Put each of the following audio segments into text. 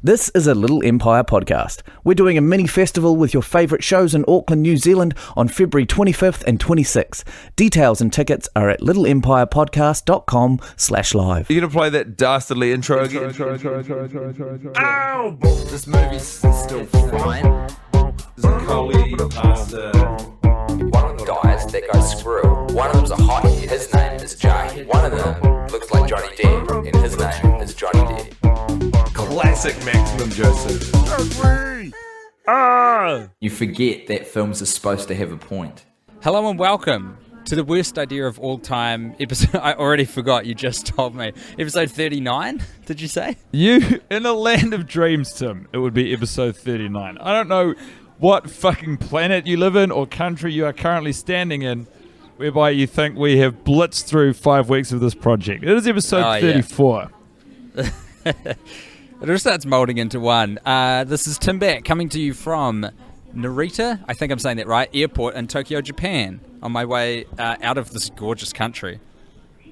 This is a Little Empire podcast. We're doing a mini festival with your favourite shows in Auckland, New Zealand on February 25th and 26th. Details and tickets are at littleempirepodcast.com/live. You're going to play that dastardly intro again? Ow! This movie's still fine. There's a Coley pasta. One of them dies, that goes screw. One of them's a hottie, his name is Jay. One of them looks like Johnny Depp, and his name is Johnny Depp. Classic Maximum Joseph. You forget that films are supposed to have a point. Hello and welcome to the worst idea of all time episode. I already forgot, you just told me. Episode 39, did you say? You, in a land of dreams, Tim, it would be episode 39. I don't know what fucking planet you live in or country you are currently standing in whereby you think we have blitzed through 5 weeks of this project. It is episode 34. Yeah. It all starts moulding into one. This is Tim Back coming to you from Narita, I think I'm saying that right, airport in Tokyo, Japan, on my way out of this gorgeous country.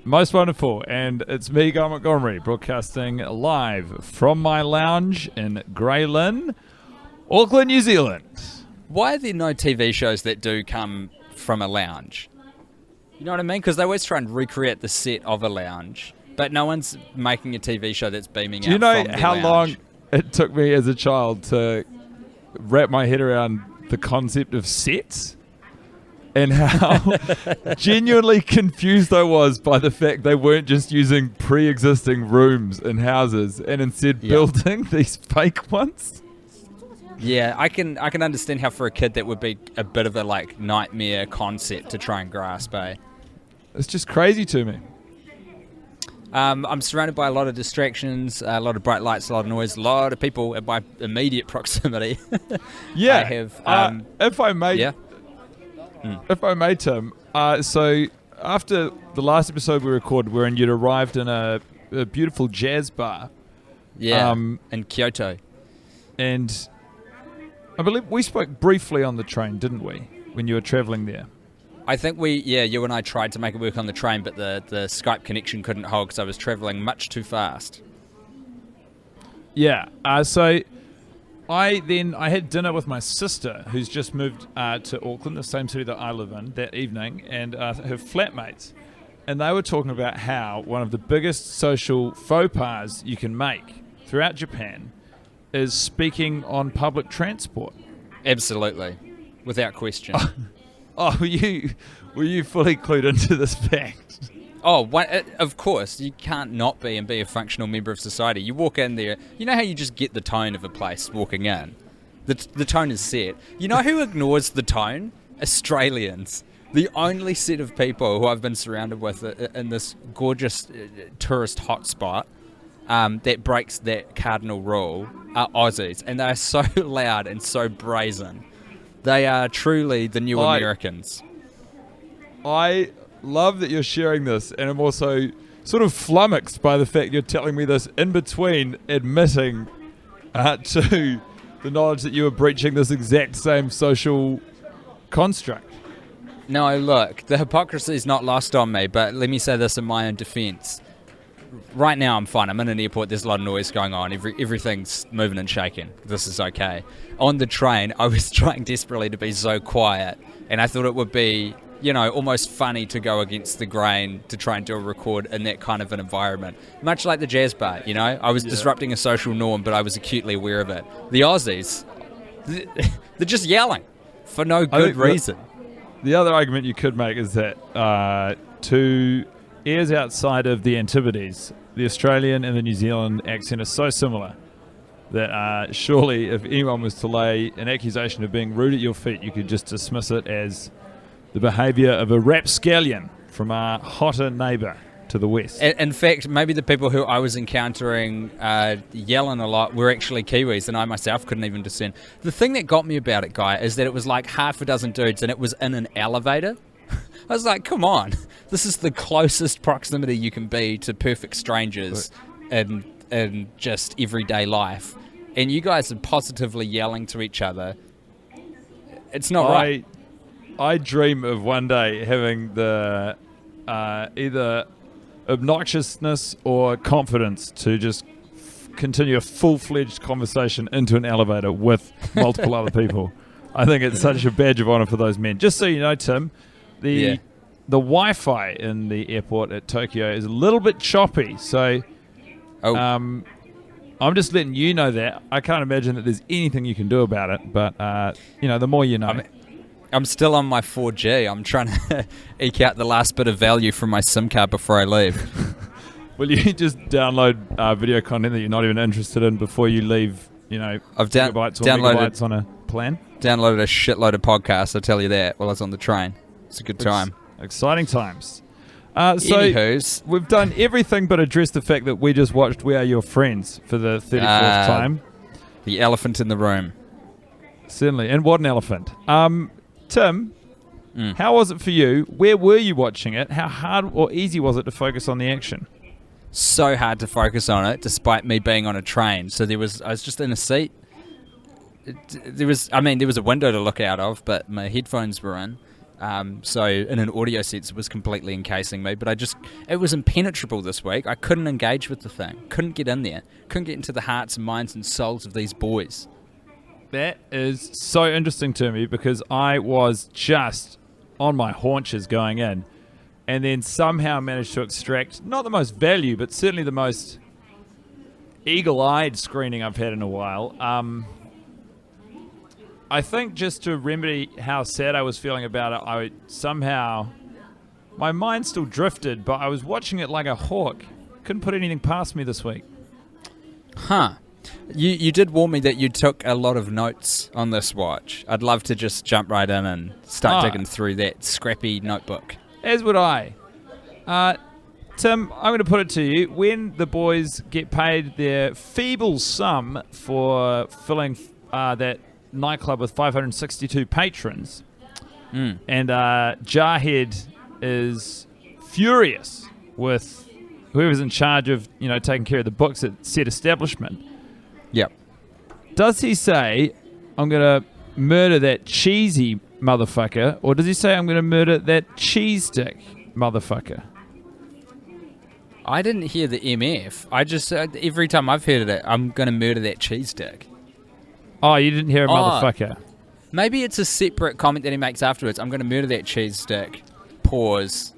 Most wonderful, and it's me, Guy Montgomery, broadcasting live from my lounge in Greylin, Auckland, New Zealand. Why are there no TV shows that do come from a lounge? You know what I mean? Because they always try and recreate the set of a lounge. But no one's making a TV show that's beaming out. Do you know from their how lounge. long it took me as a child to wrap my head around the concept of sets? And how genuinely confused I was by the fact they weren't just using pre-existing rooms in houses and instead building these fake ones. Yeah, I can understand how for a kid that would be a bit of a nightmare concept to try and grasp, eh? It's just crazy to me. I'm surrounded by a lot of distractions, a lot of bright lights, a lot of noise, a lot of people in my immediate proximity. Yeah. I have, if I may, Tim. So after the last episode we recorded, wherein you'd arrived in a beautiful jazz bar. Yeah. In Kyoto. And I believe we spoke briefly on the train, didn't we, when you were travelling there? I think you and I tried to make it work on the train, but the Skype connection couldn't hold because I was travelling much too fast. Yeah. So I had dinner with my sister, who's just moved to Auckland, the same city that I live in, that evening, and her flatmates. And they were talking about how one of the biggest social faux pas you can make throughout Japan is speaking on public transport. Absolutely. Without question. Oh, were you fully clued into this fact? Oh, of course. You can't not be and be a functional member of society. You walk in there. You know how you just get the tone of a place walking in? The tone is set. You know who ignores the tone? Australians. The only set of people who I've been surrounded with in this gorgeous tourist hotspot that breaks that cardinal rule are Aussies. And they are so loud and so brazen. They are truly the new Americans. I love that you're sharing this, and I'm also sort of flummoxed by the fact you're telling me this in between admitting to the knowledge that you were breaching this exact same social construct. No, look, the hypocrisy is not lost on me, but let me say this in my own defense. Right now I'm fine. I'm in an airport, there's a lot of noise going on, everything's moving and shaking. This is okay. On the train, I was trying desperately to be so quiet, and I thought it would be, almost funny to go against the grain to try and do a record in that kind of an environment. Much like the jazz bar, I was disrupting a social norm, but I was acutely aware of it. The Aussies, they're just yelling for no good reason. The other argument you could make is that to ears outside of the Antipodes, the Australian and the New Zealand accent is so similar that surely if anyone was to lay an accusation of being rude at your feet, you could just dismiss it as the behaviour of a rapscallion from our hotter neighbour to the west. In fact, maybe the people who I was encountering yelling a lot were actually Kiwis, and I myself couldn't even discern. The thing that got me about it, Guy, is that it was like half a dozen dudes, and it was in an elevator. I was like, come on, this is the closest proximity you can be to perfect strangers in just everyday life. And you guys are positively yelling to each other. It's not right. I dream of one day having the either obnoxiousness or confidence to just continue a full-fledged conversation into an elevator with multiple other people. I think it's such a badge of honor for those men. Just so you know, Tim, the Wi-Fi in the airport at Tokyo is a little bit choppy. So I'm just letting you know that. I can't imagine that there's anything you can do about it. But, the more you know. I'm still on my 4G. I'm trying to eke out the last bit of value from my SIM card before I leave. Will you just download video content that you're not even interested in before you leave, I've gigabytes or megabytes on a plan? Downloaded a shitload of podcasts, I'll tell you that, while I was on the train. It's a good time. Exciting times. Anywho's, we've done everything but address the fact that we just watched We Are Your Friends for the 34th time. The elephant in the room. Certainly. And what an elephant. Tim, how was it for you? Where were you watching it? How hard or easy was it to focus on the action? So hard to focus on it, despite me being on a train. So I was just in a seat. There was a window to look out of, but my headphones were in. So in an audio sense, it was completely encasing me. But it was impenetrable this week. I couldn't engage with the thing. Couldn't get in there. Couldn't get into the hearts and minds and souls of these boys. That is so interesting to me because I was just on my haunches going in and then somehow managed to extract not the most value, but certainly the most eagle-eyed screening I've had in a while. I think just to remedy how sad I was feeling about it, my mind still drifted, but I was watching it like a hawk. Couldn't put anything past me this week. Huh. You did warn me that you took a lot of notes on this watch. I'd love to just jump right in and start digging through that scrappy notebook. As would I. Tim, I'm going to put it to you. When the boys get paid their feeble sum for filling that nightclub with 562 patrons, and Jarhead is furious with whoever's in charge of taking care of the books at said establishment. Yep. Does he say, I'm going to murder that cheesy motherfucker, or does he say, I'm going to murder that cheese stick motherfucker? I didn't hear the MF. I just, every time I've heard it, I'm going to murder that cheese stick. Oh, you didn't hear a motherfucker. Maybe it's a separate comment that he makes afterwards. I'm going to murder that cheese stick. Pause.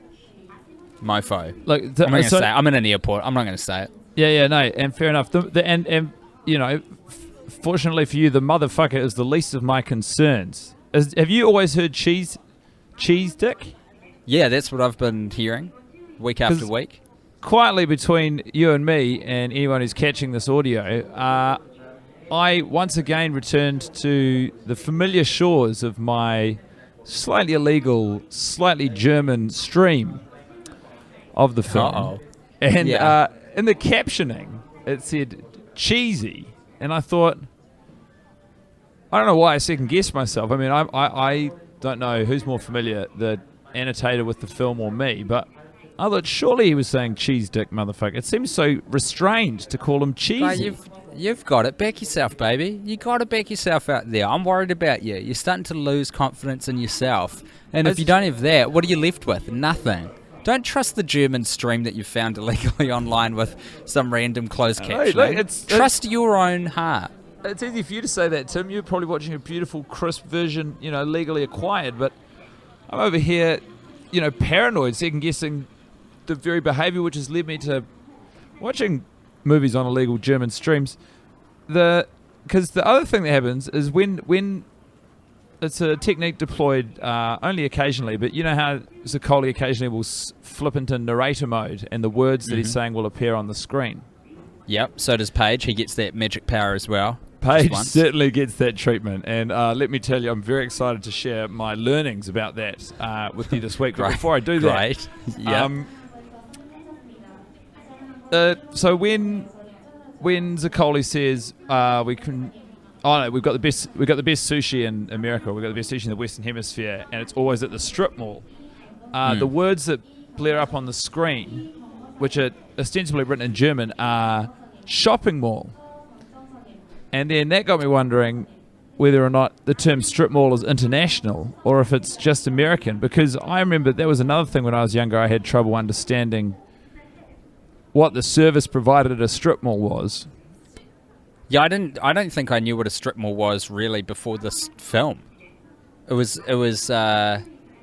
Mofo. Look, I'm not going to say it. I'm in an airport. I'm not going to say it. Yeah, no, and fair enough. Fortunately for you, the motherfucker is the least of my concerns. Have you always heard cheese dick? Yeah, that's what I've been hearing week after week. Quietly between you and me and anyone who's catching this audio, I once again returned to the familiar shores of my slightly illegal, slightly German stream of the film. Uh-oh. And in the captioning, it said cheesy. And I thought, I don't know why I second-guessed myself. I mean, I don't know who's more familiar, the annotator with the film or me, but I thought surely he was saying cheese dick motherfucker. It seems so restrained to call him cheesy. You've got it. Back yourself, baby. You got to back yourself out there. I'm worried about you. You're starting to lose confidence in yourself. And if you don't have that, what are you left with? Nothing. Don't trust the German stream that you found illegally online with some random closed captioning. Trust your own heart. It's easy for you to say that, Tim. You're probably watching a beautiful, crisp version, legally acquired. But I'm over here, paranoid, second-guessing the very behaviour which has led me to watching movies on illegal German streams. Because the other thing that happens is when it's a technique deployed only occasionally, but you know how Zaccoli occasionally will flip into narrator mode and the words that he's saying will appear on the screen. Yep, so does Paige. He gets that magic power as well. Paige certainly gets that treatment, and let me tell you, I'm very excited to share my learnings about that with you this week. But before I do that, so when Zaccoli says we've got the best sushi in America, we've got the best sushi in the Western Hemisphere, and it's always at the strip mall. The words that blare up on the screen, which are ostensibly written in German, are shopping mall. And then that got me wondering whether or not the term strip mall is international or if it's just American, because I remember that was another thing when I was younger. I had trouble understanding what the service provided at a strip mall was. Yeah, I don't think I knew what a strip mall was really before this film. It was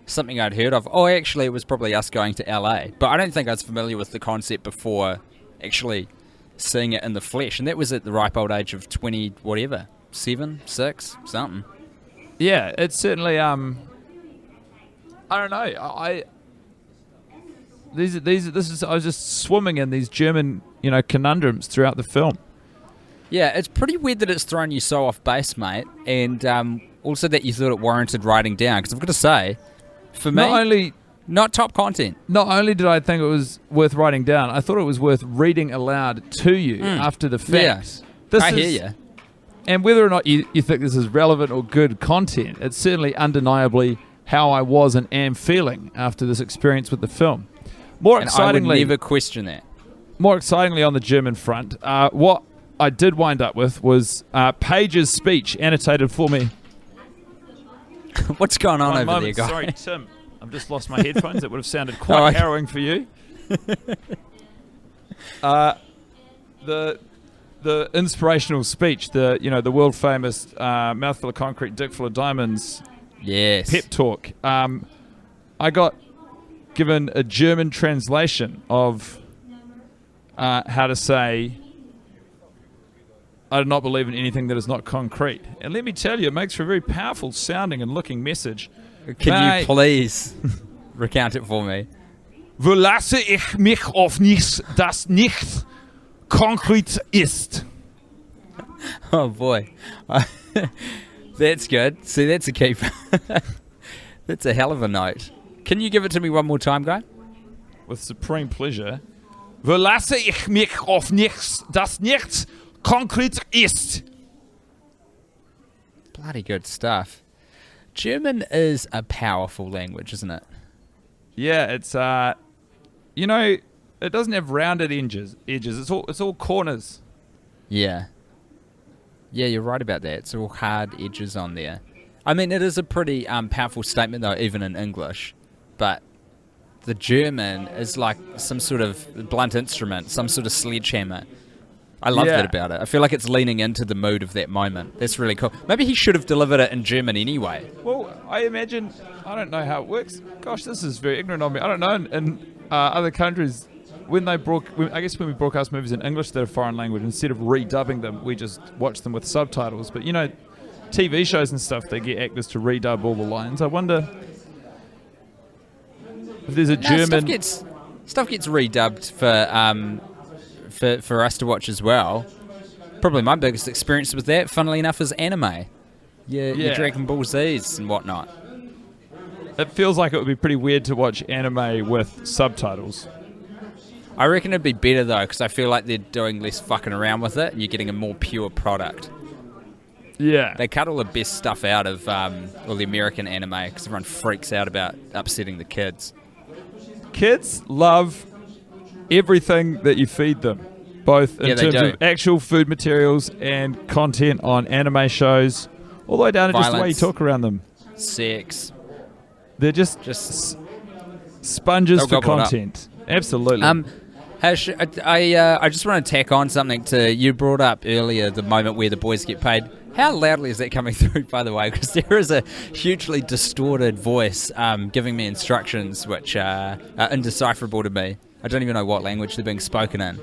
something I'd heard of. Oh, actually, it was probably us going to LA. But I don't think I was familiar with the concept before actually seeing it in the flesh. And that was at the ripe old age of 20, whatever, 7, 6, something. Yeah, it's certainly. I don't know. I was just swimming in these German, conundrums throughout the film. Yeah, it's pretty weird that it's thrown you so off base, mate. And also that you thought it warranted writing down. Because I've got to say, for me, not top content. Not only did I think it was worth writing down, I thought it was worth reading aloud to you after the fact. Yeah, I hear you. And whether or not you think this is relevant or good content, it's certainly undeniably how I was and am feeling after this experience with the film. More excitingly, I would never question that. More excitingly on the German front, what I did wind up with was Paige's speech annotated for me. What's going on over there, guys? Sorry, Tim. I've just lost my headphones. It would have sounded quite harrowing for you. The inspirational speech, the world famous mouthful of concrete, dick full of diamonds. Yes. Pep talk. I got given a German translation of how to say, I do not believe in anything that is not concrete. And let me tell you, it makes for a very powerful sounding and looking message. Can you please recount it for me? Verlasse ich mich auf nichts, das nicht konkret ist. Oh boy. That's good. See, that's a keeper. That's a hell of a note. Can you give it to me one more time, Guy? With supreme pleasure. Verlasse ich mich auf nichts, das nicht konkret ist. Bloody good stuff. German is a powerful language, isn't it? Yeah, it's it doesn't have rounded edges. It's all corners. Yeah. Yeah, you're right about that. It's all hard edges on there. I mean, it is a pretty powerful statement, though, even in English. But the German is like some sort of blunt instrument, some sort of sledgehammer. I love that about it. I feel like it's leaning into the mood of that moment. That's really cool. Maybe he should have delivered it in German anyway. Well, I imagine, I don't know how it works. Gosh, this is very ignorant of me. I don't know. In other countries, when we broadcast movies in English that are foreign language, instead of redubbing them, we just watch them with subtitles. But, TV shows and stuff, they get actors to redub all the lines. I wonder if there's a German... Stuff gets redubbed for us to watch as well. Probably my biggest experience with that, funnily enough, is anime. Your Dragon Ball Z's and whatnot. It feels like it would be pretty weird to watch anime with subtitles. I reckon it'd be better, though, because I feel like they're doing less fucking around with it and you're getting a more pure product. Yeah. They cut all the best stuff out of all the American anime because everyone freaks out about upsetting the kids. Kids love everything that you feed them, both in terms of actual food materials and content on anime shows, all the way down to just the way you talk around them. Sex. They're just sponges for content. Absolutely. I just want to tack on something to you brought up earlier, the moment where the boys get paid. How loudly is that coming through, by the way? Because there is a hugely distorted voice giving me instructions which are indecipherable to me. I don't even know what language they're being spoken in.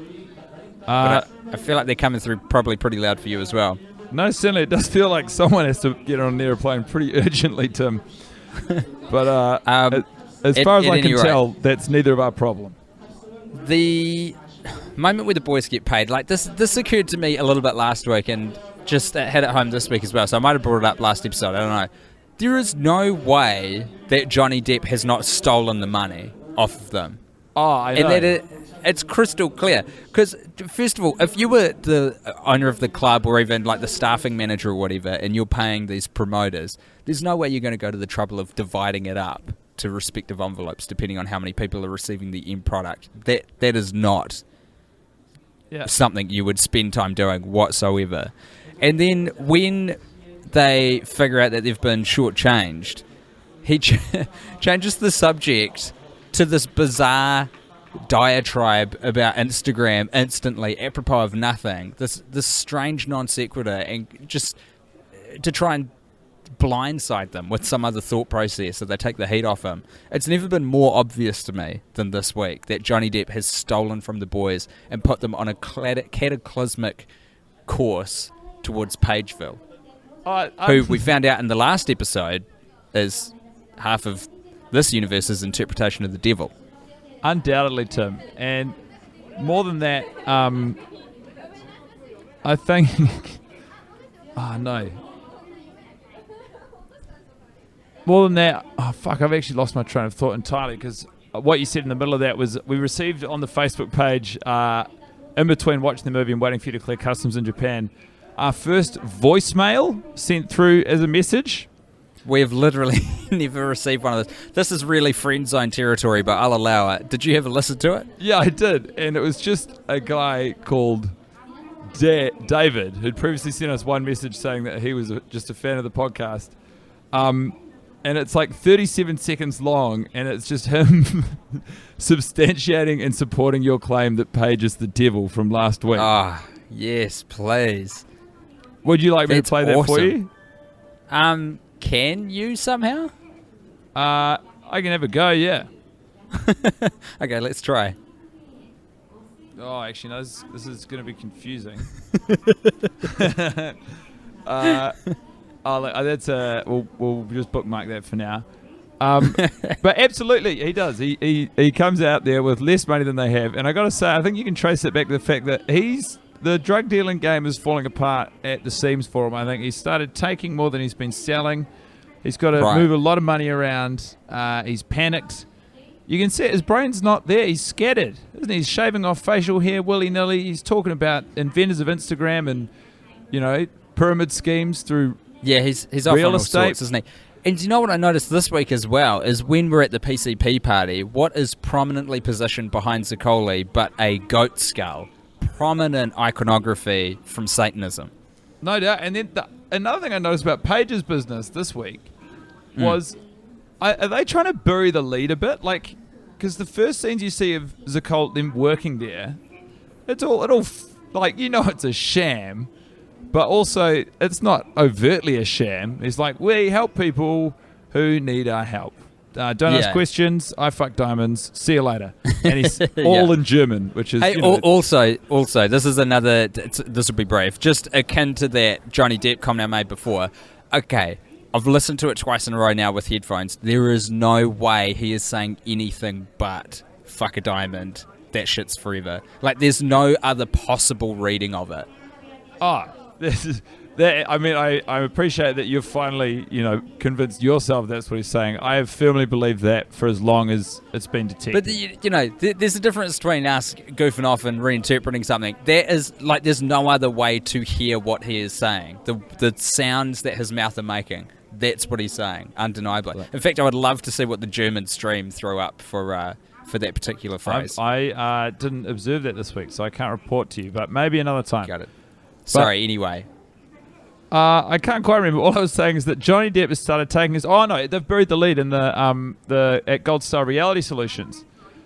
But I feel like they're coming through probably pretty loud for you as well. No, certainly it does feel like someone has to get on an airplane pretty urgently, Tim. But as far as I can tell, that's neither of our problem. The moment where the boys get paid, like this occurred to me a little bit last week and just hit it home this week as well, so I might have brought it up last episode, I don't know. There is no way that Johnny Depp has not stolen the money off of them. Oh, I know. And that it's crystal clear. Because, first of all, if you were the owner of the club or even like the staffing manager or whatever, and you're paying these promoters, there's no way you're going to go to the trouble of dividing it up to respective envelopes, depending on how many people are receiving the end product. That is not something you would spend time doing whatsoever. And then when they figure out that they've been shortchanged, he changes the subject to this bizarre diatribe about Instagram instantly, apropos of nothing. This strange non sequitur, and just to try and blindside them with some other thought process so they take the heat off him. It's never been more obvious to me than this week that Johnny Depp has stolen from the boys and put them on a cataclysmic course towards Pageville, who we found out in the last episode is half of this universe's interpretation of the devil. Undoubtedly, Tim. And more than that, I think... oh, no. More than that, I've actually lost my train of thought entirely, because what you said in the middle of that was we received on the Facebook page, in between watching the movie and waiting for you to clear customs in Japan, our first voicemail sent through as a message. We have literally never received one of those. This is really friend zone territory, but I'll allow it. Did you ever listen to it? Yeah, I did. And it was just a guy called David, who'd previously sent us one message saying that he was just a fan of the podcast. And it's like 37 seconds long, and it's just him substantiating and supporting your claim that Paige is the devil from last week. Ah, yes, please. Would you like me to play that for you? Can you somehow? I can have a go, yeah. Okay, let's try. Oh, actually, no, this is going to be confusing. We'll just bookmark that for now. But absolutely, he does. He comes out there with less money than they have, and I got to say, I think you can trace it back to the fact that the drug dealing game is falling apart at the seams for him. I think he started taking more than he's been selling. He's got to move a lot of money around. He's panicked. You can see his brain's not there. He's scattered, isn't he? He's shaving off facial hair willy-nilly. He's talking about inventors of Instagram and, pyramid schemes through he's off real on all estate, sorts, isn't he? And do you know what I noticed this week as well is when we're at the PCP party, what is prominently positioned behind Zaccoli but a goat skull? Prominent iconography from Satanism. No doubt. And then another thing I noticed about Paige's business this week was, are they trying to bury the lead a bit? Like, because the first scenes you see of Zaccoli, them working there, it's all it's a sham, but also it's not overtly a sham. It's like, we help people who need our help. Don't ask questions. I fuck diamonds. See you later. And he's all in German, which is... Hey, also, this is another... This will be brief. Just akin to that Johnny Depp comment I made before. Okay, I've listened to it twice in a row now with headphones. There is no way he is saying anything but fuck a diamond. That shit's forever. Like, there's no other possible reading of it. Oh, this is... I appreciate that you've finally, convinced yourself that's what he's saying. I have firmly believed that for as long as it's been detected. But, there's a difference between us goofing off and reinterpreting something. There's no other way to hear what he is saying. The sounds that his mouth are making, that's what he's saying, undeniably. In fact, I would love to see what the German stream threw up for that particular phrase. I didn't observe that this week, so I can't report to you, but maybe another time. Got it. Sorry, anyway. I can't quite remember. All I was saying is that Johnny Depp has started taking his... Oh, no, they've buried the lead in at Gold Star Reality Solutions.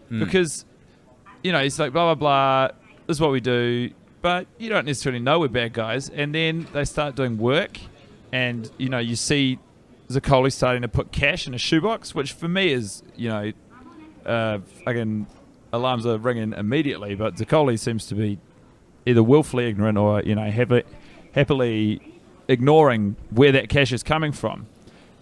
Because, he's like, blah, blah, blah, this is what we do, but you don't necessarily know we're bad guys. And then they start doing work, and, you see Zaccoli starting to put cash in a shoebox, which for me is, fucking alarms are ringing immediately, but Zaccoli seems to be either willfully ignorant or, happily ignoring where that cash is coming from.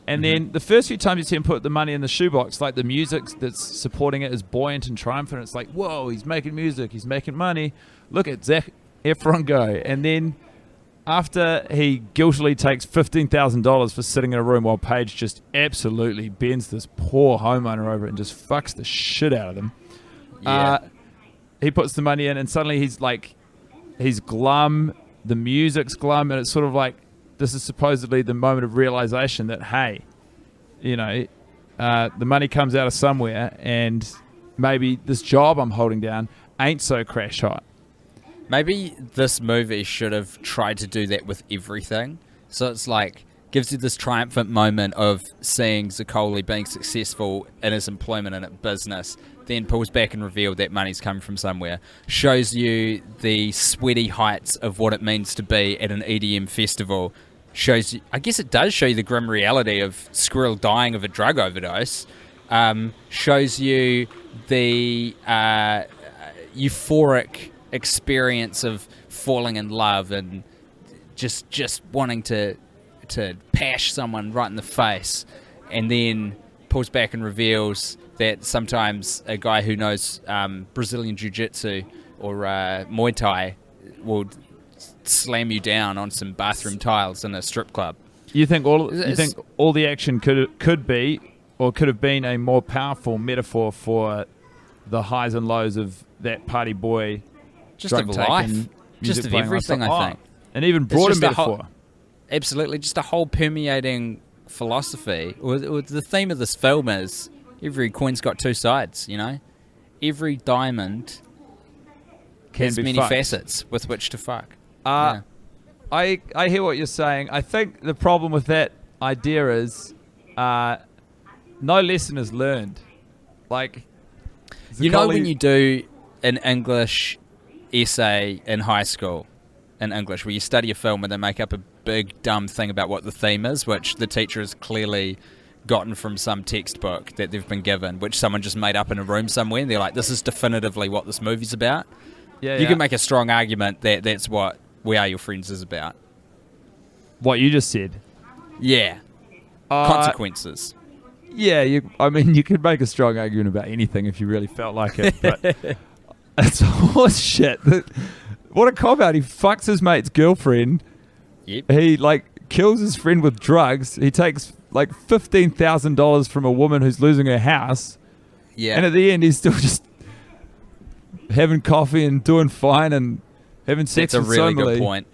And then the first few times you see him put the money in the shoebox, like the music that's supporting it is buoyant and triumphant. It's like, whoa, he's making music, he's making money. Look at Zac Efron go. And then after he guiltily takes $15,000 for sitting in a room while Paige just absolutely bends this poor homeowner over it and just fucks the shit out of them, he puts the money in, and suddenly he's glum, the music's glum, and it's sort of like, this is supposedly the moment of realization that, hey, the money comes out of somewhere, and maybe this job I'm holding down ain't so crash hot. Maybe this movie should have tried to do that with everything. So it's like, gives you this triumphant moment of seeing Zaccoli being successful in his employment and at business, then pulls back and reveals that money's coming from somewhere, shows you the sweaty heights of what it means to be at an EDM festival, shows you, I guess it does show you the grim reality of Squirrel dying of a drug overdose, shows you the euphoric experience of falling in love and just wanting to pash someone right in the face, and then pulls back and reveals that sometimes a guy who knows Brazilian Jiu-Jitsu or Muay Thai will slam you down on some bathroom tiles in a strip club. You think all the action could be or could have been a more powerful metaphor for the highs and lows of that party boy, just of life, just of everything, I think. An even broader metaphor. Absolutely, just a whole permeating philosophy. The theme of this film is every coin's got two sides, you know? Every diamond has many facets with which to fuck. Yeah. I hear what you're saying. I think the problem with that idea is no lesson is learned. Like, you know when you do an English essay in high school, in English, where you study a film and they make up a big dumb thing about what the theme is, which the teacher has clearly gotten from some textbook that they've been given, which someone just made up in a room somewhere, and they're like, this is definitively what this movie's about. You can make a strong argument that that's what We Are Your Friends is about. What you just said. Yeah. Consequences. Yeah, you could make a strong argument about anything if you really felt like it, but it's horse shit. What a cop-out. He fucks his mate's girlfriend. Yep. He, kills his friend with drugs. He takes, $15,000 from a woman who's losing her house. Yeah. And at the end, he's still just having coffee and doing fine and having sex with somebody. That's a really good point.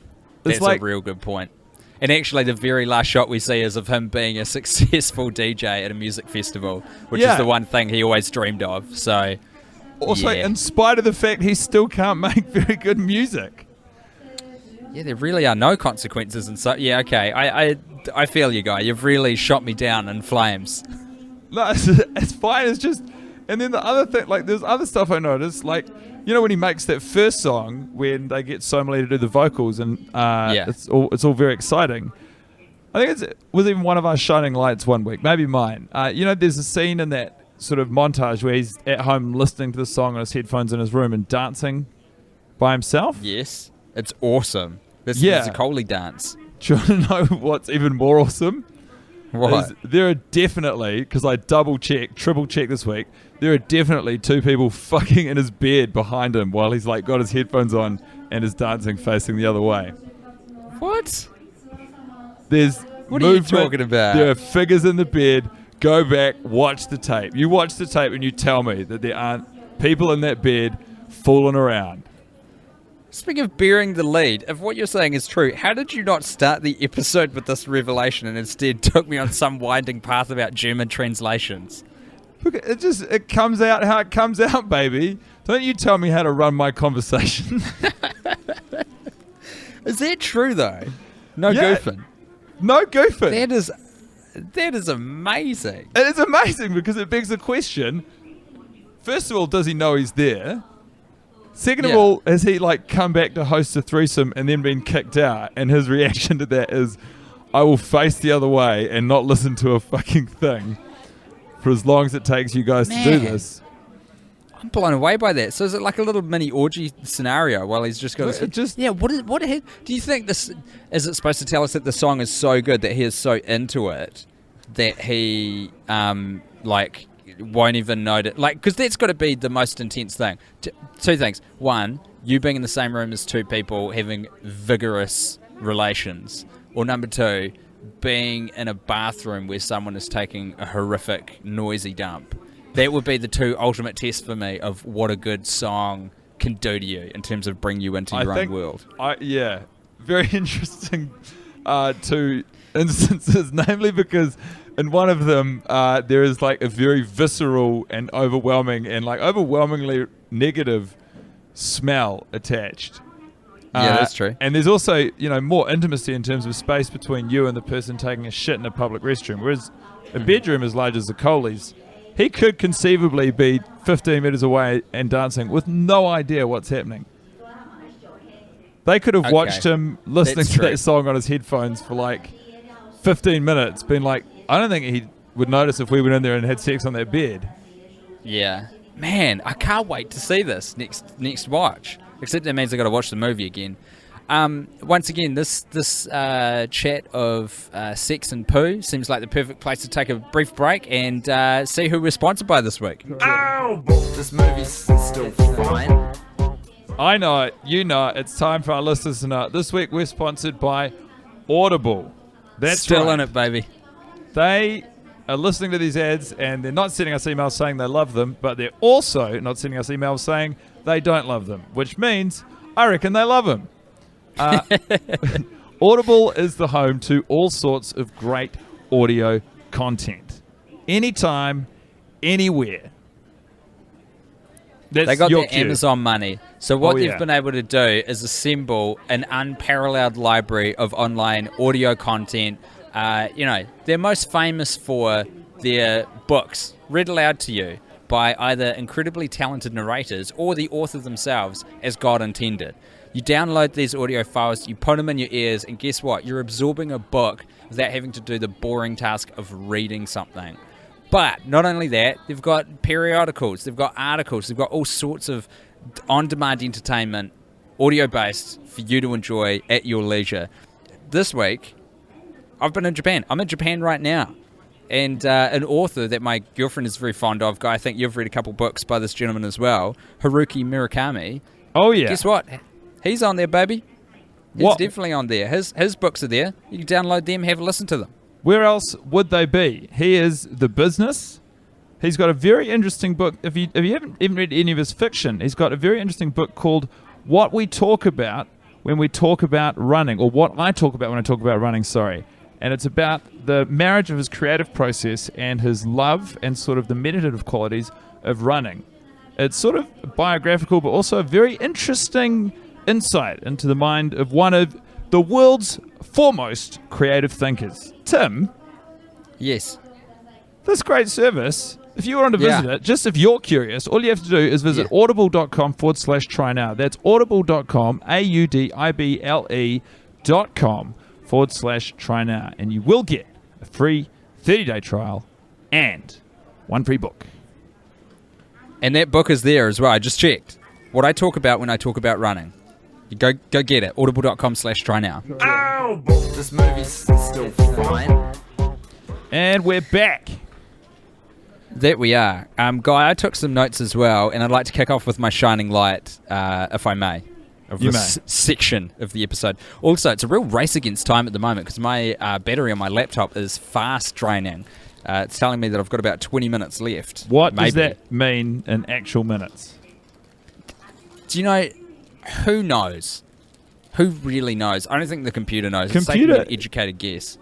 That's a real good point. And actually, the very last shot we see is of him being a successful DJ at a music festival, which is the one thing he always dreamed of. So, also, in spite of the fact he still can't make very good music. Yeah, there really are no consequences. And so, yeah, okay. I feel you, Guy. You've really shot me down in flames. No, it's fine. It's just... And then the other thing, there's other stuff I noticed, when he makes that first song, when they get Somali to do the vocals, and it's all very exciting. I think it was even one of our shining lights one week, maybe mine. There's a scene in that sort of montage where he's at home listening to the song on his headphones in his room and dancing by himself. Yes, it's awesome. This is a Zaccoli dance. Do you want to know what's even more awesome? What? There are definitely, because I triple checked this week, there are definitely two people fucking in his bed behind him while he's got his headphones on and is dancing facing the other way. What? There's what movement. Are you talking about? There are figures in the bed. Go back, watch the tape. You watch the tape and you tell me that there aren't people in that bed fooling around. Speaking of bearing the lead, if what you're saying is true, how did you not start the episode with this revelation and instead took me on some winding path about German translations? Look, it comes out how it comes out, baby. Don't you tell me how to run my conversation. Is that true, though? No goofing. No goofing. That is amazing. It is amazing because it begs the question, first of all, does he know he's there? Second of all, has he come back to host a threesome and then been kicked out? And his reaction to that is, I will face the other way and not listen to a fucking thing for as long as it takes you guys to do this. I'm blown away by that. So is it like a little mini orgy scenario while he's just got what do you think this is? It supposed to tell us that the song is so good that he is so into it that he won't even note it, because that's got to be the most intense thing. Two things: one, you being in the same room as two people having vigorous relations, or number two, being in a bathroom where someone is taking a horrific noisy dump. That would be the two ultimate tests for me of what a good song can do to you in terms of bring you into your own world. Very interesting two instances, namely because in one of them, there is a very visceral and overwhelming and overwhelmingly negative smell attached. Yeah, that's true. And there's also, more intimacy in terms of space between you and the person taking a shit in a public restroom. Whereas a bedroom as large as the Coley's, he could conceivably be 15 metres away and dancing with no idea what's happening. They could have watched him listening to that song on his headphones for like 15 minutes, being like, I don't think he would notice if we went in there and had sex on that bed. Yeah. Man, I can't wait to see this next watch. Except that means I got to watch the movie again. Once again, this chat of sex and poo seems like the perfect place to take a brief break and see who we're sponsored by this week. Ow! This movie's still fine. I know it. You know it. It's time for our listeners to know it. This week we're sponsored by Audible. That's still right. in it, baby. They are listening to these ads and they're not sending us emails saying they love them, but they're also not sending us emails saying they don't love them, which means I reckon they love them. Audible is the home to all sorts of great audio content. Anytime, anywhere. They got your their cue. Amazon money. So what they've been able to do is assemble an unparalleled library of online audio content. They're most famous for their books read aloud to you by either incredibly talented narrators or the author themselves as God intended. You download these audio files, you put them in your ears, and guess what? You're absorbing a book without having to do the boring task of reading something. But not only that, they've got periodicals, they've got articles, they've got all sorts of on-demand entertainment, audio-based, for you to enjoy at your leisure. This week, I've been in Japan. I'm in Japan right now. And an author that my girlfriend is very fond of, Guy, I think you've read a couple books by this gentleman as well, Haruki Murakami. Oh, yeah. Guess what? He's on there, baby. He's definitely on there. His books are there. You can download them, have a listen to them. Where else would they be? He is The Business. He's got a very interesting book. If you haven't even read any of his fiction, he's got a very interesting book called What We Talk About When We Talk About Running, or What I Talk About When I Talk About Running, sorry. And it's about the marriage of his creative process and his love and sort of the meditative qualities of running. It's sort of biographical, but also a very interesting insight into the mind of one of the world's foremost creative thinkers. Tim? Yes. This great service, if you want to visit it, just if you're curious, all you have to do is visit audible.com/try now. That's audible.com, audible.com/try now. And you will get a free 30-day trial and one free book. And that book is there as well. I just checked. What I talk about when I talk about running. You go get it. Audible.com/try now. Ow! This movie's still fine. And we're back. That we are. Guy, I took some notes as well, and I'd like to kick off with my shining light, if I may, of this section of the episode. Also, it's a real race against time at the moment because my battery on my laptop is fast draining. It's telling me that I've got about 20 minutes left. What does that mean in actual minutes? Do you know, who knows? Who really knows? I don't think the computer knows. It's taking an educated guess.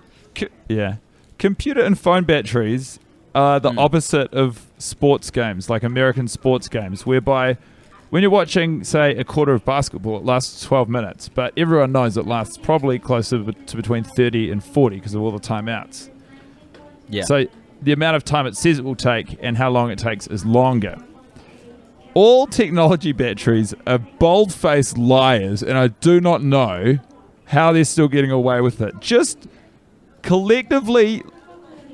Computer and phone batteries are the opposite of sports games, like American sports games, whereby when you're watching, say, a quarter of basketball, it lasts 12 minutes, but everyone knows it lasts probably closer to between 30 and 40 because of all the timeouts. Yeah. So the amount of time it says it will take and how long it takes is longer. All technology batteries are bold-faced liars, and I do not know how they're still getting away with it. Just collectively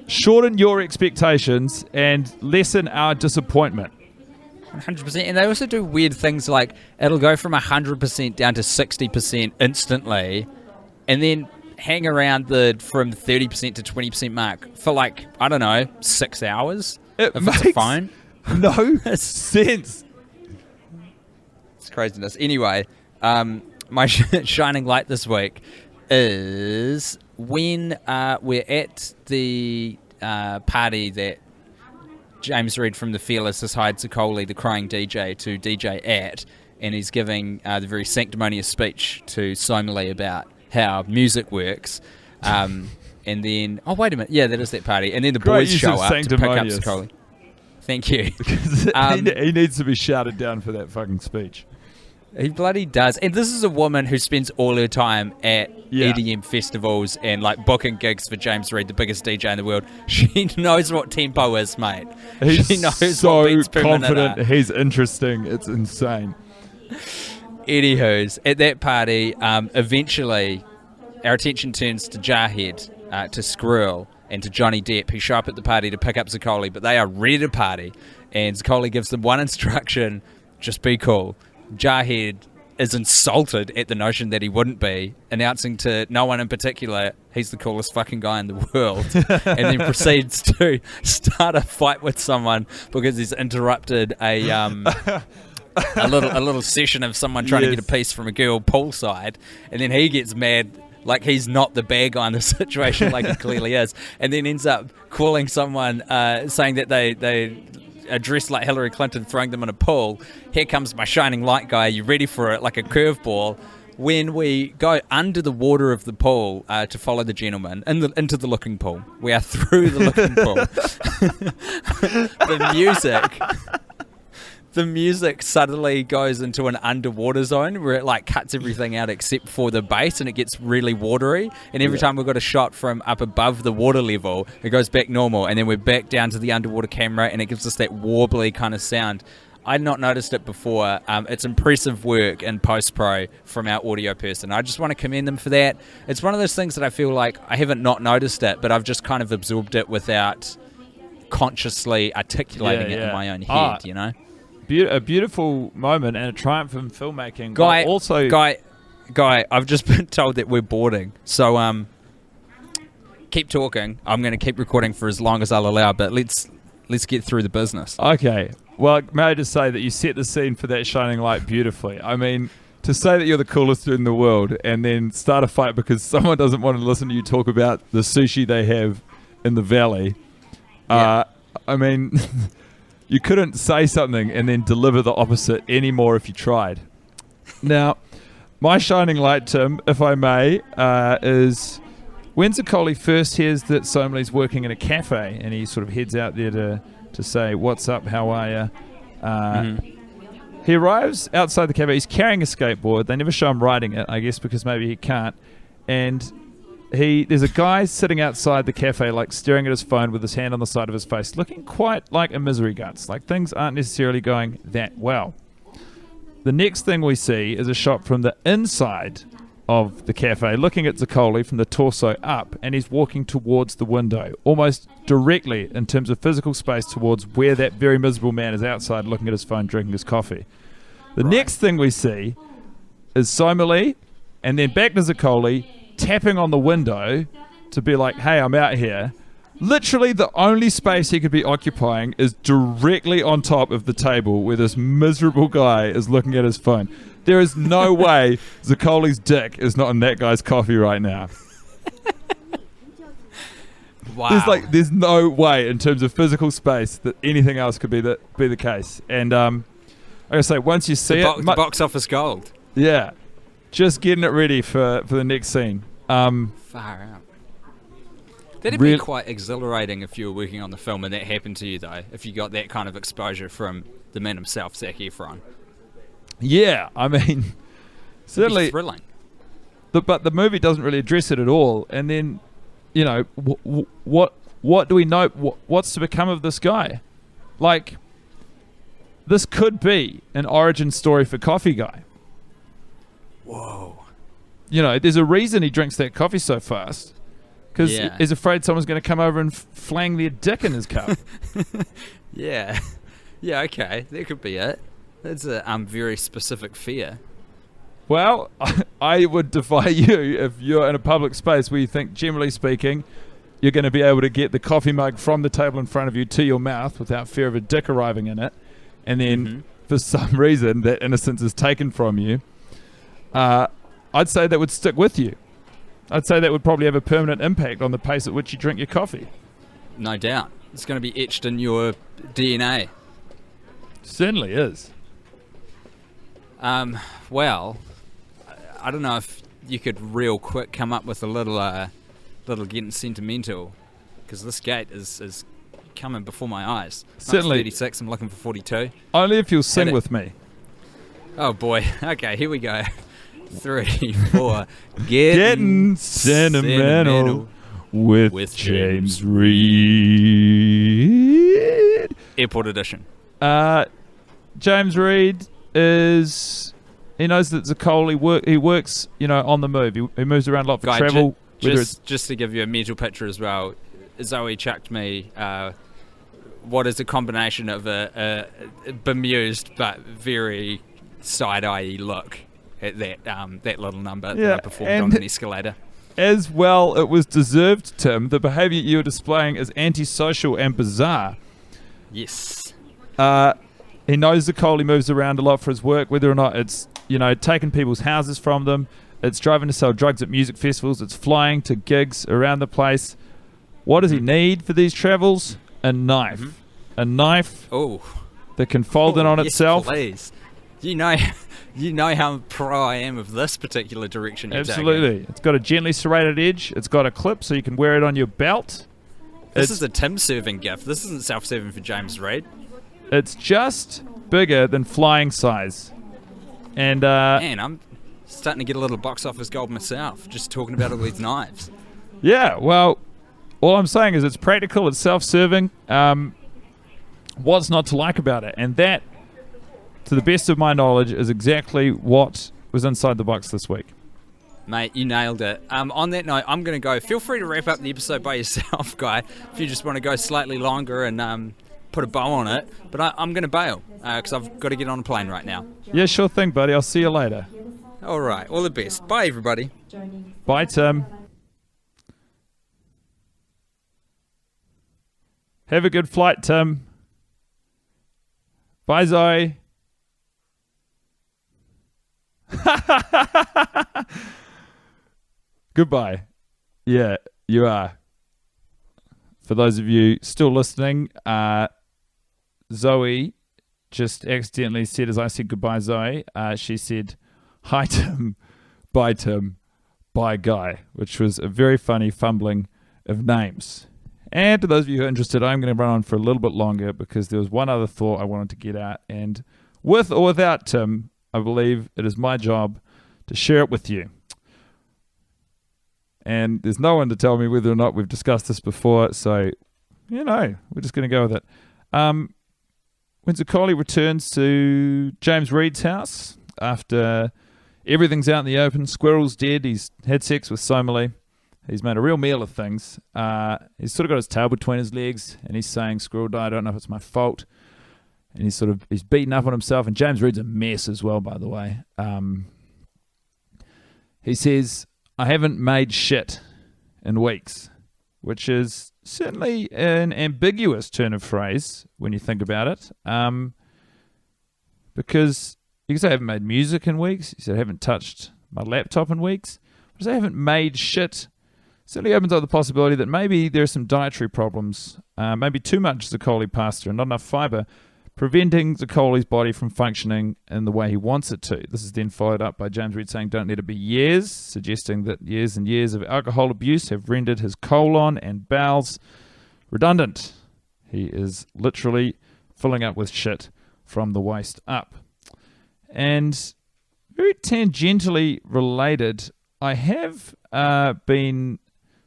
shorten your expectations and lessen our disappointment. 100%. And they also do weird things like it'll go from 100% down to 60% instantly, and then hang around from 30% to 20% mark for like, I don't know, 6 hours. It makes a phone. No sense. It's craziness. Anyway, my shining light this week is when we're at the party that James Reed from The Fearless has hired Coley, the crying DJ, to DJ at, and he's giving the very sanctimonious speech to Somali about how music works. And then, oh, wait a minute. Yeah, that is that party. And then the boys show up to pick up Coley. Thank you. He needs to be shouted down for that fucking speech. He bloody does. And this is a woman who spends all her time at EDM festivals and like booking gigs for James Reid, the biggest DJ in the world. She knows what tempo is, mate. She knows so what beats per minute confident. are. He's interesting. It's insane. Anywho's, at that party, eventually our attention turns to Jarhead, to Squirrel, and to Johnny Depp, who show up at the party to pick up Zaccoli, but they are ready to party. And Zaccoli gives them one instruction: just be cool. Jarhead is insulted at the notion that he wouldn't be, announcing to no one in particular he's the coolest fucking guy in the world, and then proceeds to start a fight with someone because he's interrupted a little session of someone trying to get a piece from a girl poolside, and then he gets mad like he's not the bad guy in the situation like he clearly is, and then ends up calling someone, saying that they are dressed like Hillary Clinton, throwing them in a pool. Here comes my shining light guy. You ready for it? Like a curveball. When we go under the water of the pool to follow the gentleman into the looking pool, we are through the looking pool. The music suddenly goes into an underwater zone where it like cuts everything out except for the bass, and it gets really watery. And every time we've got a shot from up above the water level, it goes back normal, and then we're back down to the underwater camera, and it gives us that warbly kind of sound. I'd not noticed it before. It's impressive work in post-pro from our audio person. I just want to commend them for that. It's one of those things that I feel like I haven't not noticed it, but I've just kind of absorbed it without consciously articulating it in my own head, you know? A beautiful moment and a triumph in filmmaking. Guy, I've just been told that we're boarding. So keep talking. I'm going to keep recording for as long as I'll allow, but let's get through the business. Okay. Well, may I just say that you set the scene for that shining light beautifully. I mean, to say that you're the coolest dude in the world and then start a fight because someone doesn't want to listen to you talk about the sushi they have in the valley. I mean, you couldn't say something and then deliver the opposite anymore if you tried. Now, my shining light, Tim, if I may, is when Zaccoli first hears that Somali's working in a cafe and he sort of heads out there to say, "What's up, how are you?" He arrives outside the cafe. He's carrying a skateboard. They never show him riding it, I guess because maybe he can't. And there's a guy sitting outside the cafe, like staring at his phone with his hand on the side of his face, looking quite like a misery guts. Like things aren't necessarily going that well. The next thing we see is a shot from the inside of the cafe, looking at Zaccoli from the torso up, and he's walking towards the window, almost directly in terms of physical space towards where that very miserable man is outside looking at his phone, drinking his coffee. The next thing we see is Somali, and then back to Zaccoli, tapping on the window to be like, "Hey, I'm out here." Literally the only space he could be occupying is directly on top of the table where this miserable guy is looking at his phone. There is no way Zaccoli's dick is not in that guy's coffee right now. Wow. There's no way in terms of physical space that anything else could be the case. And I gotta say, once you see the box office gold. Yeah. Just getting it ready for the next scene. Far out. That'd be quite exhilarating if you were working on the film and that happened to you, though, if you got that kind of exposure from the man himself, Zac Efron. Yeah, I mean, certainly thrilling. But the movie doesn't really address it at all. And then, you know, what do we know? What's to become of this guy? Like, this could be an origin story for Coffee Guy. Whoa. You know, there's a reason he drinks that coffee so fast. Because he's afraid someone's going to come over and flang their dick in his cup. Yeah. Yeah, okay. That could be it. That's a very specific fear. Well, I would defy you if you're in a public space where you think, generally speaking, you're going to be able to get the coffee mug from the table in front of you to your mouth without fear of a dick arriving in it. And then, for some reason, that innocence is taken from you. I'd say that would stick with you. I'd say that would probably have a permanent impact on the pace at which you drink your coffee. No doubt. It's going to be etched in your DNA. Certainly is. Well, I don't know if you could real quick come up with a little getting sentimental, because this gate is coming before my eyes. Certainly. 36, I'm looking for 42. Only if you'll sing with me. Oh boy. Okay, here we go. 3, 4. Getting sentimental with James Reid. Airport edition. James Reid is... He knows that Zaccoli he works, on the move. He moves around a lot for Guy, travel. Just to give you a mental picture as well, Zoe chucked me what is a combination of a bemused but very side-eye look at that little number that I performed on an escalator. As well, it was deserved, Tim. The behaviour you were displaying is antisocial and bizarre. Yes. He knows Zaccoli moves around a lot for his work, whether or not it's, taking people's houses from them, it's driving to sell drugs at music festivals, it's flying to gigs around the place. What does he need for these travels? A knife. Mm-hmm. A knife that can fold in on yes, itself. Please. You know how pro I am of this particular direction you're Absolutely. taking. It's got a gently serrated edge. It's got a clip so you can wear it on your belt. This is a Tim serving gift. This isn't self-serving for James Reid. It's just bigger than flying size. And Man, I'm starting to get a little box office gold myself, just talking about all these knives. yeah, well, all I'm saying is it's practical, it's self-serving. What's not to like about it? And that, to the best of my knowledge, is exactly what was inside the box this week. Mate, you nailed it. On that note, I'm going to go. Feel free to wrap up the episode by yourself, Guy, if you just want to go slightly longer and put a bow on it. But I'm going to bail because I've got to get on a plane right now. Yeah, sure thing, buddy. I'll see you later. All right, all the best. Bye, everybody. Bye, Tim. Have a good flight, Tim. Bye, Zoe. Goodbye. Yeah, you are. For those of you still listening, Zoe just accidentally said, as I said goodbye, Zoe, she said, hi, Tim, bye, Guy, which was a very funny fumbling of names. And to those of you who are interested, I'm going to run on for a little bit longer because there was one other thought I wanted to get out. And with or without Tim, I believe it is my job to share it with you. And there's no one to tell me whether or not we've discussed this before, so, we're just going to go with it. When Zaccoli returns to James Reid's house after everything's out in the open, Squirrel's dead, he's had sex with Somali, he's made a real meal of things, he's sort of got his tail between his legs, and he's saying, Squirrel died, I don't know if it's my fault. And he's beaten up on himself, and James Reid's a mess as well, by the way. He says, I haven't made shit in weeks, which is certainly an ambiguous turn of phrase when you think about it. Because you can say I haven't made music in weeks. You said I haven't touched my laptop in weeks. But I haven't made shit. Certainly opens up the possibility that maybe there are some dietary problems, maybe too much Zaccoli pasta and not enough fiber, preventing Zaccoli's body from functioning in the way he wants it to. This is then followed up by James Reid saying, don't let it be years, suggesting that years and years of alcohol abuse have rendered his colon and bowels redundant. He is literally filling up with shit from the waist up. And very tangentially related, I have been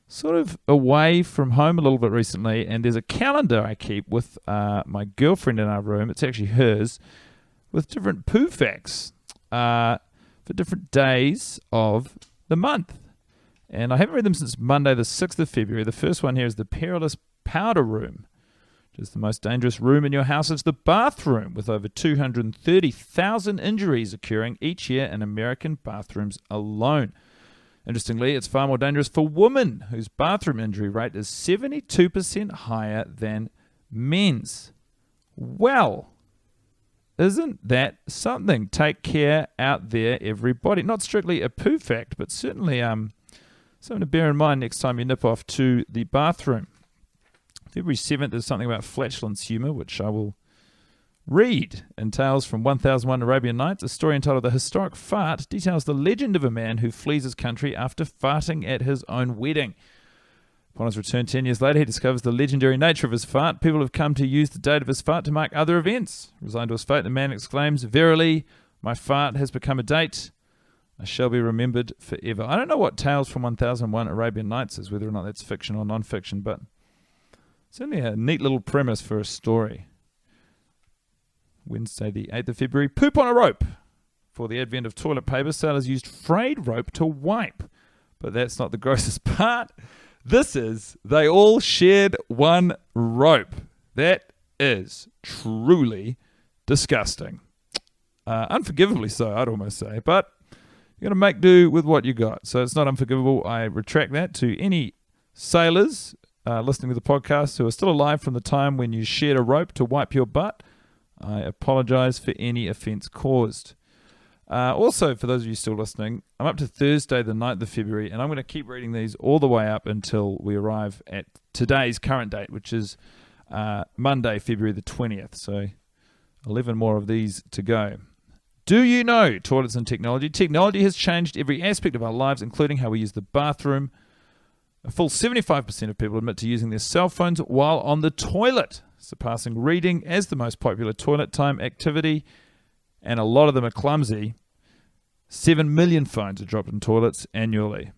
sort of away from home a little bit recently, and there's a calendar I keep with my girlfriend in our room. It's actually hers, with different poo facts for different days of the month. And I haven't read them since Monday, the 6th of February. The first one here is the perilous powder room, which is the most dangerous room in your house. It's the bathroom, with over 230,000 injuries occurring each year in American bathrooms alone. Interestingly, it's far more dangerous for women, whose bathroom injury rate is 72% higher than men's. Well, isn't that something? Take care out there, everybody. Not strictly a poo fact, but certainly something to bear in mind next time you nip off to the bathroom. February 7th is something about flatulence humour, which I will read in Tales from 1001 Arabian Nights. A story entitled The Historic Fart details the legend of a man who flees his country after farting at his own wedding. Upon his return 10 years later, he discovers the legendary nature of his fart. People have come to use the date of his fart to mark other events. Resigned to his fate, the man exclaims, "Verily, My fart has become a date. I shall be remembered forever. I don't know what Tales from 1001 Arabian Nights is, whether or not that's fiction or non-fiction, but certainly a neat little premise for a story. Wednesday the 8th of February. Poop on a rope. For the advent of toilet paper, sailors used frayed rope to wipe. But that's not the grossest part. This is, they all shared one rope. That is truly disgusting. Unforgivably so, I'd almost say. But you're going to make do with what you got. So it's not unforgivable. I retract that to any sailors listening to the podcast who are still alive from the time when you shared a rope to wipe your butt. I apologize for any offense caused. Also, for those of you still listening, I'm up to Thursday, the 9th of February, and I'm going to keep reading these all the way up until we arrive at today's current date, which is Monday, February the 20th. So 11 more of these to go. Do you know toilets and technology? Technology has changed every aspect of our lives, including how we use the bathroom. A full 75% of people admit to using their cell phones while on the toilet, surpassing reading as the most popular toilet time activity, and a lot of them are clumsy. 7 million phones are dropped in toilets annually.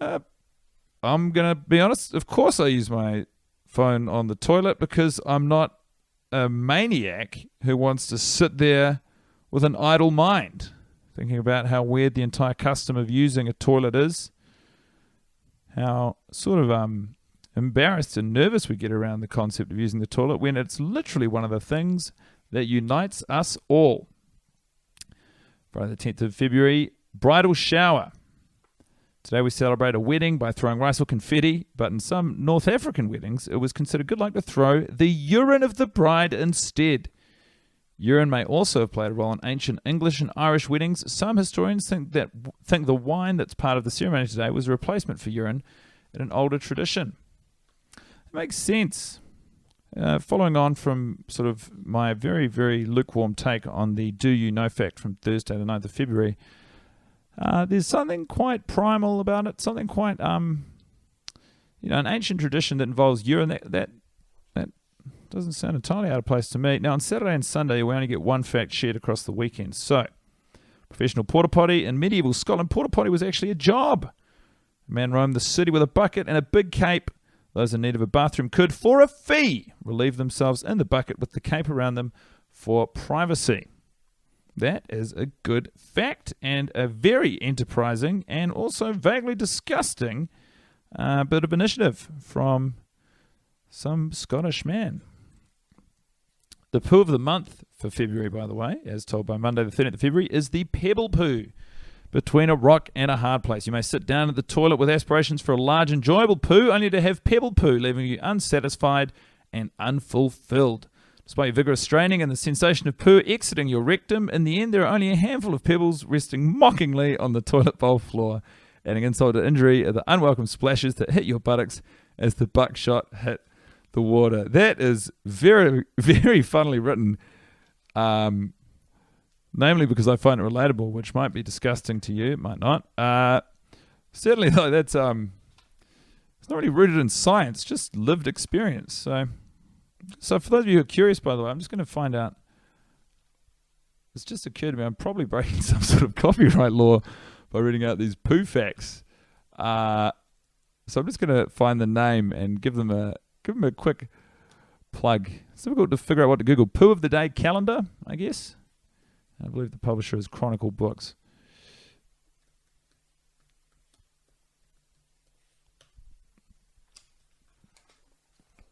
I'm going to be honest, of course I use my phone on the toilet because I'm not a maniac who wants to sit there with an idle mind, thinking about how weird the entire custom of using a toilet is, how sort of embarrassed and nervous we get around the concept of using the toilet when it's literally one of the things that unites us all. Friday the 10th of February, bridal shower. Today we celebrate a wedding by throwing rice or confetti, but in some North African weddings, it was considered good luck to throw the urine of the bride instead. Urine may also have played a role in ancient English and Irish weddings. Some historians think the wine that's part of the ceremony today was a replacement for urine in an older tradition. It makes sense. Following on from sort of my very, very lukewarm take on the do you know fact from Thursday the 9th of February, there's something quite primal about it, something quite, an ancient tradition that involves urine that doesn't sound entirely out of place to me. Now, on Saturday and Sunday, we only get one fact shared across the weekend. So, professional porta potty. In medieval Scotland, porta potty was actually a job. A man roamed the city with a bucket and a big cape. Those in need of a bathroom could, for a fee, relieve themselves in the bucket with the cape around them for privacy. That is a good fact and a very enterprising and also vaguely disgusting bit of initiative from some Scottish man. The poo of the month for February, by the way, as told by Monday the 13th of February, is the pebble poo. Between a rock and a hard place, you may sit down at the toilet with aspirations for a large, enjoyable poo, only to have pebble poo, leaving you unsatisfied and unfulfilled. Despite your vigorous straining and the sensation of poo exiting your rectum, in the end there are only a handful of pebbles resting mockingly on the toilet bowl floor. Adding insult to injury are the unwelcome splashes that hit your buttocks as the buckshot hit the water. That is very, very funnily written. Namely because I find it relatable, which might be disgusting to you, it might not. Certainly, though, that's it's not really rooted in science, just lived experience. So for those of you who are curious, by the way, I'm just going to find out. It's just occurred to me, I'm probably breaking some sort of copyright law by reading out these poo facts. So I'm just going to find the name and give them a quick plug. It's difficult to figure out what to Google. Poo of the Day calendar, I guess. I believe the publisher is Chronicle Books.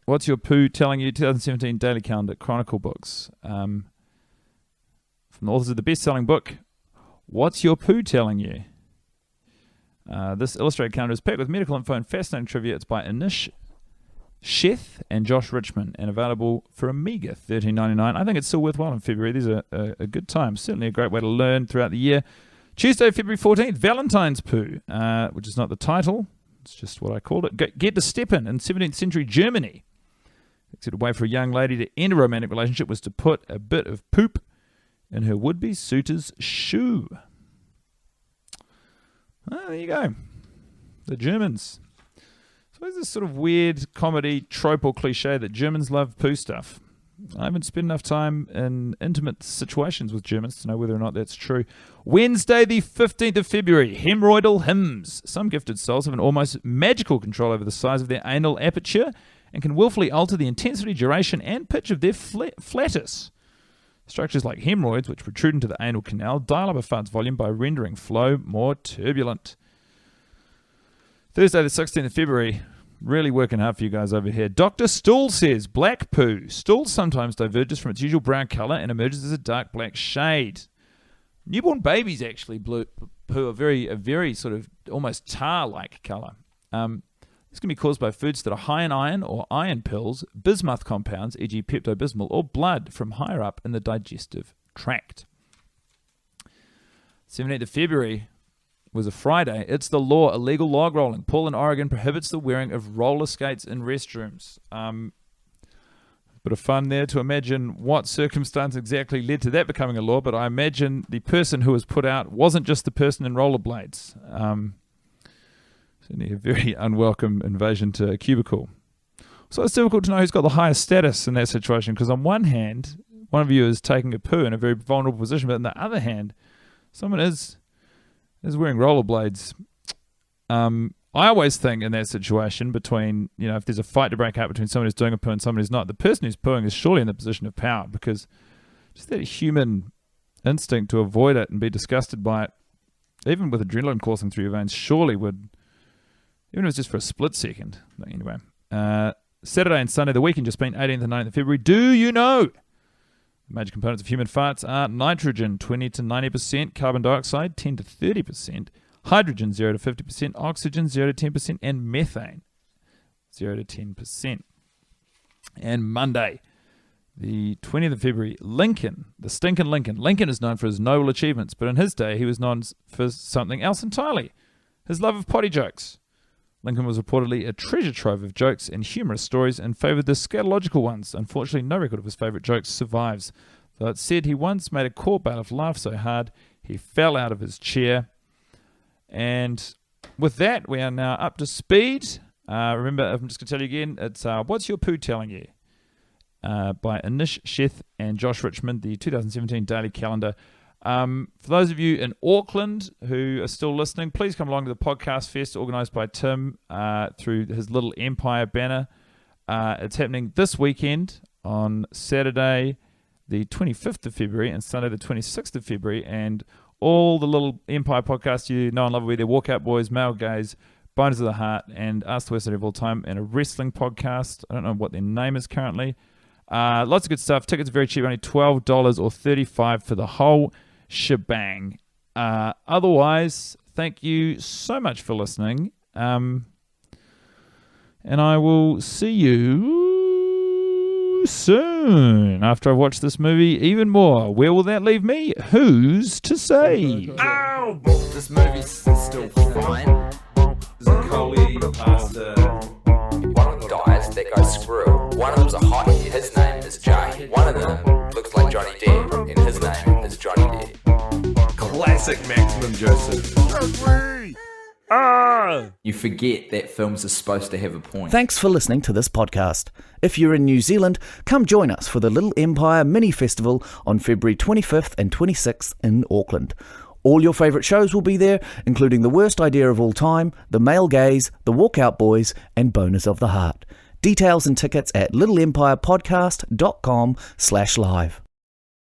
What's your poo telling you? 2017 Daily Calendar, Chronicle Books. From the authors of the best-selling book, What's Your Poo Telling You? This illustrated calendar is packed with medical info and fascinating trivia. It's by Anish Sheth and Josh Richmond and available for a meager $13.99. I think it's still worthwhile in February. These are a good time. Certainly a great way to learn throughout the year. Tuesday, February 14th, Valentine's Poo, which is not the title. It's just what I called it. Get to step in 17th century Germany. The accepted way for a young lady to end a romantic relationship was to put a bit of poop in her would-be suitor's shoe. There you go. The Germans. So there's this sort of weird comedy trope or cliche that Germans love poo stuff. I haven't spent enough time in intimate situations with Germans to know whether or not that's true. Wednesday, the 15th of February, hemorrhoidal hymns. Some gifted souls have an almost magical control over the size of their anal aperture and can willfully alter the intensity, duration, and pitch of their flatus. Structures like hemorrhoids, which protrude into the anal canal, dial up a fart's volume by rendering flow more turbulent. Thursday, the 16th of February, really working hard for you guys over here. Dr. Stool says, black poo. Stool sometimes diverges from its usual brown colour and emerges as a dark black shade. Newborn babies actually poo a very sort of almost tar-like colour. This can be caused by foods that are high in iron or iron pills, bismuth compounds, e.g. Pepto-Bismol, or blood from higher up in the digestive tract. 17th of February was a Friday. It's the law, illegal log rolling. Portland, Oregon prohibits the wearing of roller skates in restrooms. Bit of fun there to imagine what circumstance exactly led to that becoming a law, but I imagine the person who was put out wasn't just the person in rollerblades. Certainly a very unwelcome invasion to a cubicle. So it's difficult to know who's got the highest status in that situation, because on one hand, one of you is taking a poo in a very vulnerable position, but on the other hand, someone is wearing rollerblades. I always think in that situation between, if there's a fight to break out between someone who's doing a poo and someone who's not, the person who's pooing is surely in the position of power, because just that human instinct to avoid it and be disgusted by it, even with adrenaline coursing through your veins, surely would, even if it's just for a split second. Anyway, Saturday and Sunday, the weekend just been 18th and 19th of February. Do you know? Major components of human farts are nitrogen, 20 to 90%, carbon dioxide, 10 to 30%, hydrogen, 0 to 50%, oxygen, 0 to 10%, and methane, 0 to 10%. And Monday, the 20th of February, Lincoln, the stinking Lincoln. Lincoln is known for his noble achievements, but in his day, he was known for something else entirely, his love of potty jokes. Lincoln was reportedly a treasure trove of jokes and humorous stories and favoured the scatological ones. Unfortunately, no record of his favourite jokes survives, though it's said he once made a court bailiff laugh so hard he fell out of his chair. And with that, we are now up to speed. Remember, I'm just going to tell you again, it's What's Your Poo Telling You? By Anish Sheth and Josh Richmond, the 2017 Daily Calendar. For those of you in Auckland who are still listening, please come along to the Podcast Fest organised by Tim through his Little Empire banner. It's happening this weekend on Saturday the 25th of February and Sunday the 26th of February, and all the Little Empire podcasts you know and love will be there. Walkout Boys, Male Gaze, Boners of the Heart, and Ask the Worst of All Time, and a wrestling podcast. I don't know what their name is currently. Lots of good stuff. Tickets are very cheap, only $12 or $35 for the whole shebang. Otherwise, thank you so much for listening. And I will see you soon after I've watched this movie even more. Where will that leave me? Who's to say? Ow! This movie's still fine. There's a collie, pasta. One of them dies, that goes screw. One of them's a hottie, his name is Jay. One of them looks like Johnny Depp, and his name is Johnny Depp. Classic Maximum Joseph. You forget that films are supposed to have a point. Thanks for listening to this podcast. If you're in New Zealand, come join us for the Little Empire Mini Festival on February 25th and 26th in Auckland. All your favourite shows will be there, including The Worst Idea of All Time, The Male Gaze, The Walkout Boys, and Boners of the Heart. Details and tickets at littleempirepodcast.com/live.